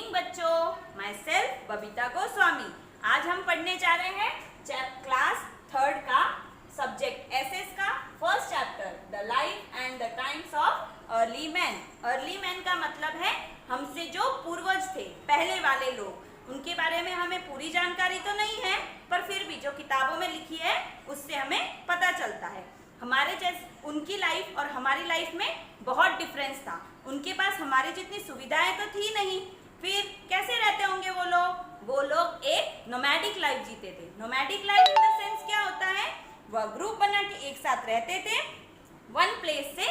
Evening बच्चों, my self Babita Goswami. आज हम पढ़ने जा रहे हैं क्लास थर्ड का सब्जेक्ट एसएस का first chapter the life and the times of early man. Early man का मतलब है हमसे जो पूर्वज थे, पहले वाले लोग। उनके बारे में हमें पूरी जानकारी तो नहीं है, पर फिर भी जो किताबों में लिखी है उससे हमें पता चलता है। हमारे जैसे उनकी लाइफ और हमारी लाइफ में बहुत डिफरेंस था। उनके पास हमारी जितनी सुविधाएं तो थी नहीं, फिर कैसे रहते होंगे वो लोग? वो लोग एक नोमैडिक लाइफ जीते थे। Nomadic life in the sense क्या होता है? वह ग्रुप बना के एक साथ रहते थे, वन प्लेस से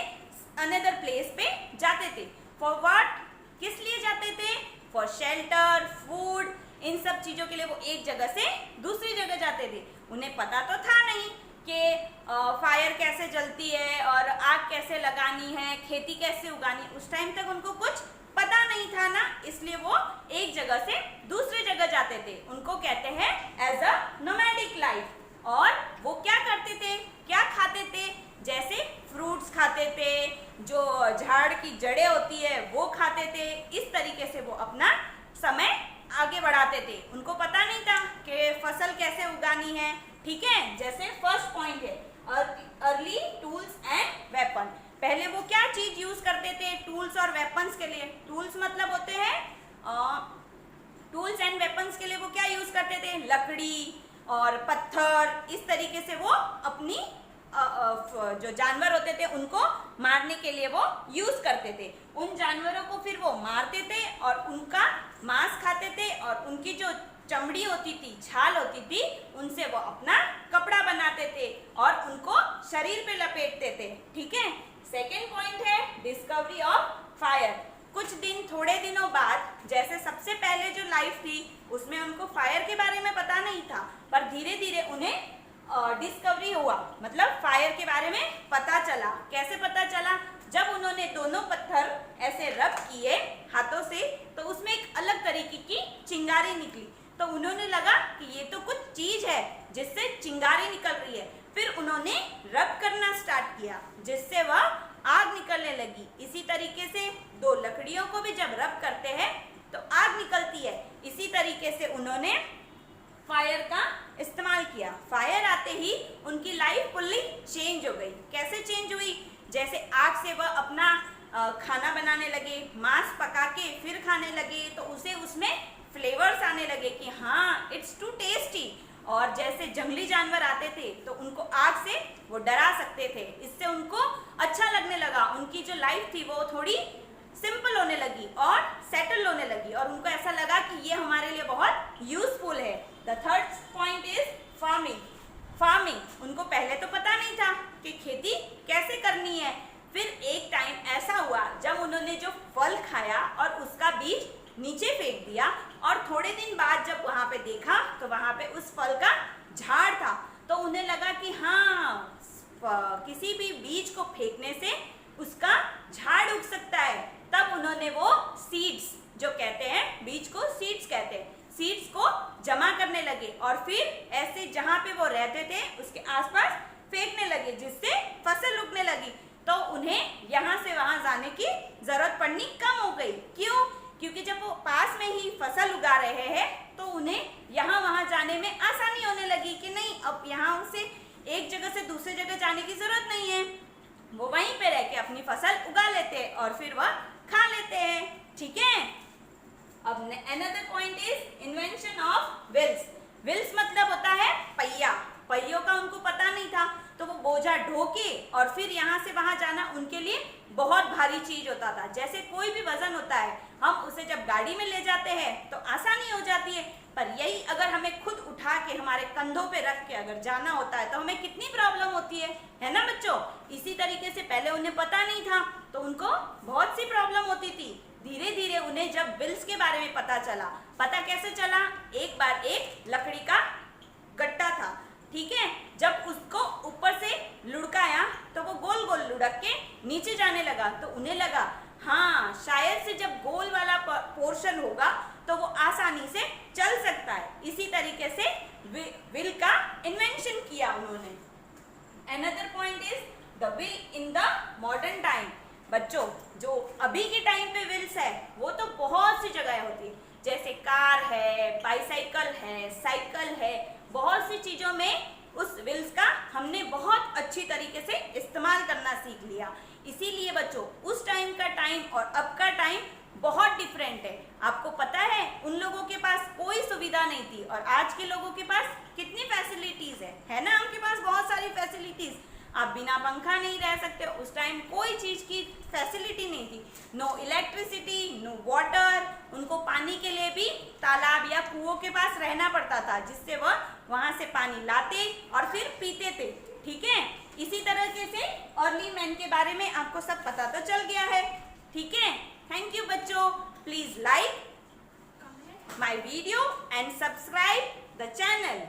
अनदर प्लेस पे जाते थे। For what? किस लिए जाते थे? फॉर शेल्टर, फूड, इन सब चीजों के लिए वो एक जगह से दूसरी जगह जाते थे। उन्हें पता तो था नहीं कि फायर कैसे जलती है और आग कैसे लगानी है, खेती कैसे उगानी। उस टाइम तक उनको कुछ पता नहीं था ना, इसलिए वो एक जगह से दूसरी जगह जाते थे। उनको कहते हैं एज अ नोमैडिक लाइफ। और वो क्या करते थे, क्या खाते थे? जैसे फ्रूट्स खाते थे, जो झाड़ की जड़ें होती है वो खाते थे। इस तरीके से वो अपना समय आगे बढ़ाते थे। उनको पता नहीं था कि फसल कैसे उगानी है। ठीक है, जैसे फर्स्ट पॉइंट है अर्ली टूल्स एंड वेपन। पहले वो क्या चीज यूज करते थे टूल्स और वेपन्स के लिए? टूल्स मतलब होते हैं टूल्स एंड वेपन्स के लिए वो क्या यूज करते थे? लकड़ी और पत्थर। इस तरीके से वो अपनी जो जानवर होते थे उनको मारने के लिए वो यूज करते थे। उन जानवरों को फिर वो मारते थे और उनका मांस खाते थे, और उनकी जो चमड़ी होती थी, छाल होती थी, उनसे वो अपना कपड़ा बनाते थे और उनको शरीर पे लपेटते थे। ठीक है। सेकेंड पॉइंट है डिस्कवरी ऑफ फायर। कुछ दिन, थोड़े दिनों बाद, जैसे सबसे पहले जो लाइफ थी उसमें उनको फायर के बारे में पता नहीं था, पर धीरे धीरे उन्हें डिस्कवरी हुआ, मतलब फायर के बारे में पता चला। कैसे पता चला? जब उन्होंने दोनों पत्थर ऐसे रब किए हाथों से, तो उसमें एक अलग तरीके की चिंगारी निकली। तो उन्होंने लगा कि ये तो कुछ चीज है जिससे चिंगारी निकल रही है। फिर उन्होंने रब करना स्टार्ट किया, जिससे वह आग निकलने लगी। इसी तरीके से दो लकड़ियों को भी जब रब करते हैं तो आग निकलती है। इसी तरीके से उन्होंने फायर का इस्तेमाल किया। फायर आते ही उनकी लाइफ फुल्ली चेंज हो गई। कैसे चेंज हुई? जैसे आग से वह अपना खाना बनाने लगे, मांस पका के फिर खाने लगे, तो उसे उसमें फ्लेवर्स आने लगे कि हाँ इट्स टू टेस्टी। और जैसे जंगली जानवर आते थे तो उनको आग से वो डरा सकते थे। इससे उनको अच्छा लगने लगा। उनकी जो लाइफ थी वो थोड़ी सिंपल होने लगी और सेटल होने लगी, और उनको ऐसा लगा कि ये हमारे लिए बहुत यूजफुल है। The third point is farming. Farming उनको पहले तो पता नहीं था कि खेती कैसे करनी है। फिर एक टाइम ऐसा हुआ जब उन्होंने जो फल खाया और उसका बीज नीचे फेंक दिया, और थोड़े दिन बाद जब वहां पे देखा तो वहां पे उस फल का झाड़ था। तो उन्हें लगा कि हाँ, किसी भी बीज को फेंकने से उसका झाड़ उग सकता है। तब उन्होंने वो सीड्स, जो कहते हैं बीज को सीड्स कहते हैं, सीड्स को जमा करने लगे और फिर ऐसे जहां पे वो रहते थे उसके आसपास फेंकने लगे, जिससे फसल उगने लगी। तो उन्हें यहाँ से वहां जाने की जरूरत पड़नी कम हो गई। क्यों? क्योंकि जब वो पास में ही फसल उगा रहे हैं तो उन्हें यहाँ वहां जाने में आसानी होने लगी कि नहीं, अब यहाँ से एक जगह से दूसरी जगह जाने की जरूरत नहीं है। वो वहीं पे रह के अपनी फसल उगा लेते हैं और फिर वह खा लेते हैं। ठीक है। अब another point is invention of wheels. Wheels मतलब होता है पहिया। पहियों का उनको पता नहीं था, तो वो बोझा ढो के और फिर यहाँ से वहां जाना उनके लिए बहुत भारी चीज होता था। जैसे कोई भी वजन होता है, हम उसे जब गाड़ी में ले जाते हैं तो आसानी हो जाती है, पर यही अगर हमें खुद उठा के हमारे कंधों पे रख के अगर जाना होता है तो हमें कितनी प्रॉब्लम होती है ना बच्चों? इसी तरीके से पहले उन्हें पता नहीं था तो उनको बहुत सी प्रॉब्लम होती थी। धीरे धीरे उन्हें जब व्हील्स के बारे में पता चला, पता कैसे चला? एक बार एक लकड़ी का गट्टा था, ठीक है, जब उसको ऊपर से लुढ़काया तो वो गोल गोल लुढ़क के नीचे जाने लगा। तो उन्हें लगा हाँ, शायद से जब गोल वाला पोर्शन होगा तो वो आसानी से चल सकता है। इसी तरीके से व्हील का इन्वेंशन किया उन्होंने। Another point is the wheel in the modern time. बच्चों, जो अभी के टाइम पे व्हील्स है वो तो बहुत सी जगह होती है, कार है, बाइसाइकिल है, साइकिल है, बहुत सी चीजों में उस व्हील्स का हमने बहुत अच्छी तरीके से इस्तेमाल करना सीख लिया। इसीलिए बच्चों उस टाइम का टाइम और अब का टाइम बहुत डिफरेंट है। आपको पता है उन लोगों के पास कोई सुविधा नहीं थी और आज के लोगों के पास कितनी फैसिलिटीज है ना, उनके पास बहुत सारी फैसिलिटीज। आप बिना पंखा नहीं रह सकते, उस टाइम कोई चीज की फैसिलिटी नहीं थी, नो इलेक्ट्रिसिटी, नो वाटर। उनको पानी के लिए भी तालाब या कुओं के पास रहना पड़ता था, जिससे वह वहां से पानी लाते और फिर पीते थे। ठीक है, इसी तरीके से अर्ली मैन के बारे में आपको सब पता तो चल गया है। ठीक है, थैंक यू बच्चों। Please like my video and subscribe the channel.